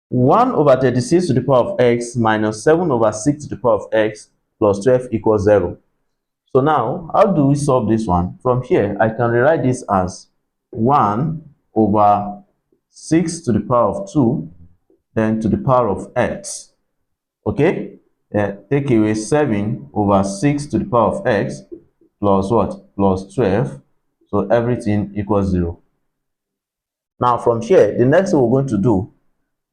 1 over 36 to the power of x minus 7 over 6 to the power of x plus 12 equals 0. So now, how do we solve this one? From here, I can rewrite this as 1 over 6 to the power of 2, then to the power of x. Okay? Take away 7 over 6 to the power of x plus what? Plus 12. So everything equals 0. Now from here, the next thing we're going to do,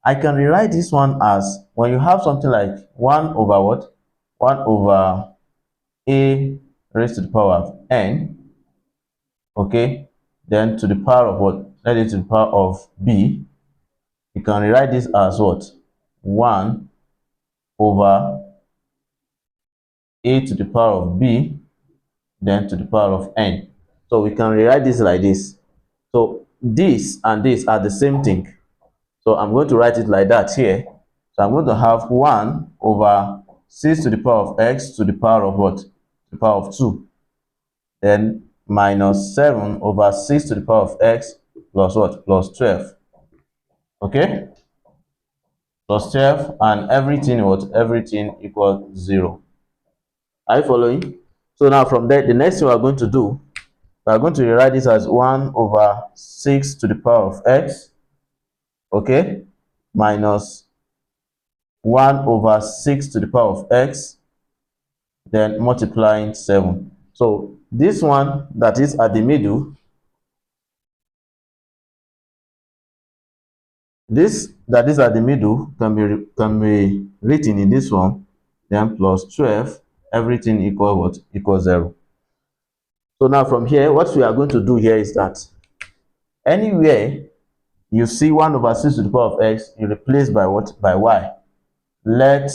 I can rewrite this one as, when you have something like 1 over what? 1 over a raised to the power of n, okay, then to the power of what? Let it to the power of b. You can rewrite this as what? 1 over a to the power of b, then to the power of n. So we can rewrite this like this. So this and this are the same thing. So I'm going to write it like that here. So I'm going to have 1 over 6 to the power of x to the power of what? The power of 2. Then minus 7 over 6 to the power of x plus what? Plus 12. Okay? Plus 12, and everything what? Everything equals 0. Are you following? So now from there, the next thing we are going to do, we are going to rewrite this as 1 over 6 to the power of x, okay, minus 1 over 6 to the power of x, then multiplying 7. So this one that is at the middle, this that is at the middle can be written in this one, then plus 12, everything equal what? Equals 0. So now from here, what we are going to do here is that anywhere you see 1 over 6 to the power of x, you replace by what? By y. Let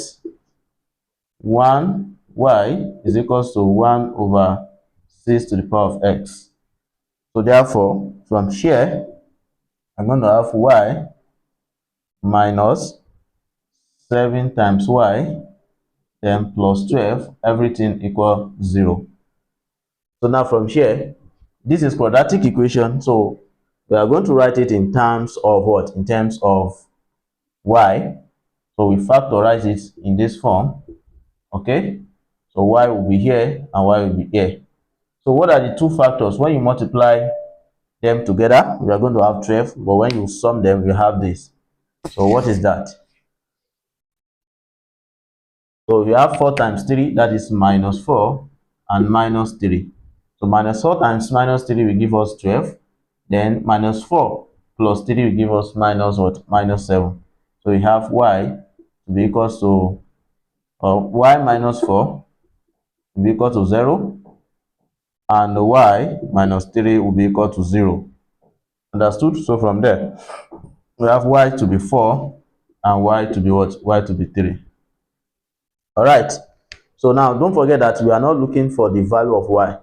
1y is equals to 1 over 6 to the power of x. So therefore, from here, I'm going to have y minus 7 times y, then plus 12, everything equal 0. So now from here, this is quadratic equation, so we are going to write it in terms of what? In terms of y. So we factorize it in this form, okay? So y will be here and y will be here. So what are the two factors? When you multiply them together, we are going to have 12, but when you sum them, we have this. So what is that? So we have 4 times 3, that is minus 4, and minus 3. So minus 4 times minus 3 will give us 12. Then minus 4 plus 3 will give us minus what? Minus 7. So we have y to be equal to y minus 4 will be equal to 0, and y minus 3 will be equal to 0. Understood? So from there, we have y to be 4 and y to be what? Y to be 3. All right. So now don't forget that we are not looking for the value of y.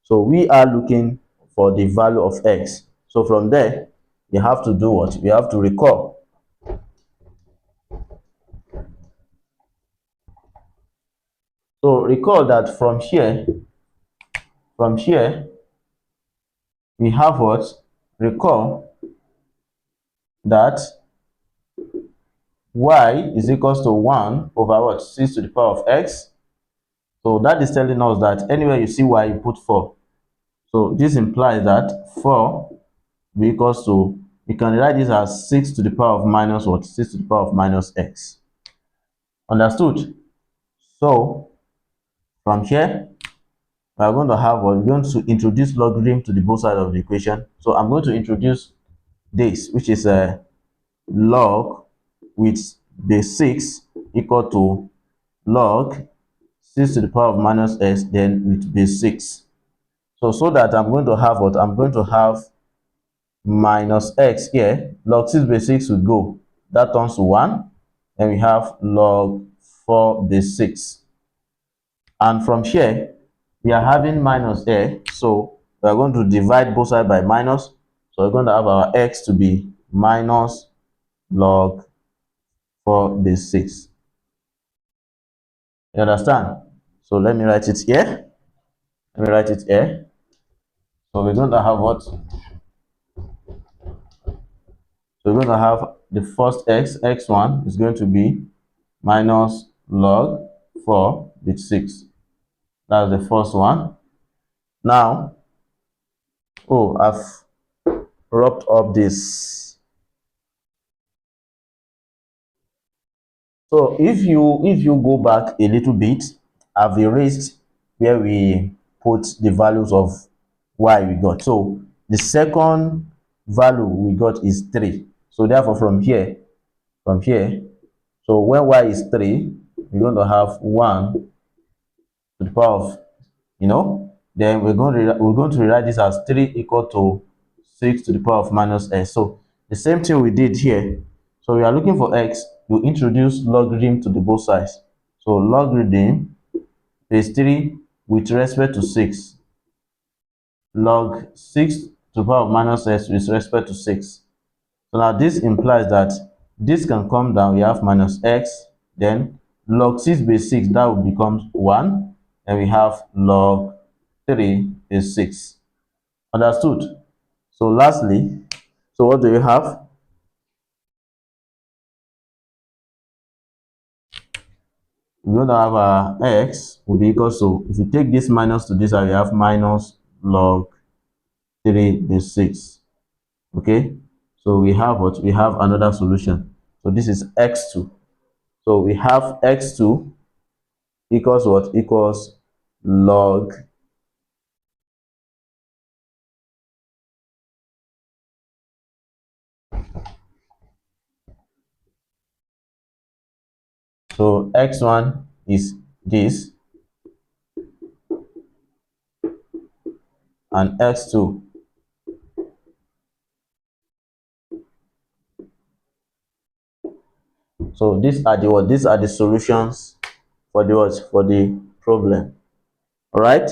So we are looking for the value of x. So from there, you have to do what? We have to recall. So recall that from here, we have what? Recall that y is equals to 1 over what? 6 to the power of x. So that is telling us that anywhere you see y, you put 4. So this implies that 4 will be equals to, you can write this as 6 to the power of minus what? 6 to the power of minus x. Understood? So from here, we are going to have what? We're going to introduce logarithm to the both sides of the equation. So I'm going to introduce this, which is a log with base 6 equal to log 6 to the power of minus x, then with base 6. So that I'm going to have what? I'm going to have minus x here. Log 6 base 6 will go. That turns to 1. Then we have log 4 base 6. And from here, we are having minus here. So we are going to divide both sides by minus. So we're going to have our x to be minus log 4 base 6. You understand? So let me write it here. Let me write it here. So we're going to have what? So we're going to have the first x1 is going to be minus log 4 with 6. That's the first one. Now, oh, I've wrapped up this. So if you go back a little bit, I've erased where we put the values of y we got. So the second value we got is 3. So therefore from here, so when y is 3, we're going to have 1 to the power of, then we're going to rewrite this as 3 equal to 6 to the power of minus s. So the same thing we did here. So we are looking for x, you introduce logarithm to the both sides. So logarithm is 3 with respect to 6. Log 6 to the power of minus s with respect to 6. So now this implies that this can come down, we have minus x, then log 6 base 6, that will become 1, and we have log 3 is 6. Understood? So lastly, so what do you have? We're going to have x will be equal to, if you take this minus to this, we have minus log 3 base 6. Okay, so we have what? We have another solution. So this is x2. So we have x2 equals what? Equals log so x1 is this and x2 so these are the what? These are the solutions for the what? For the problem. All right,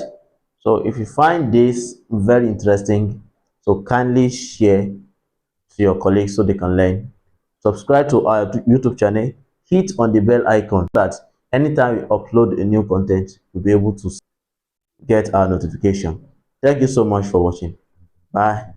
so if you find this very interesting, so kindly share to your colleagues so they can learn. Subscribe to our YouTube channel, hit on the bell icon so that anytime we upload a new content, you'll be able to get our notification. Thank you so much for watching. Bye.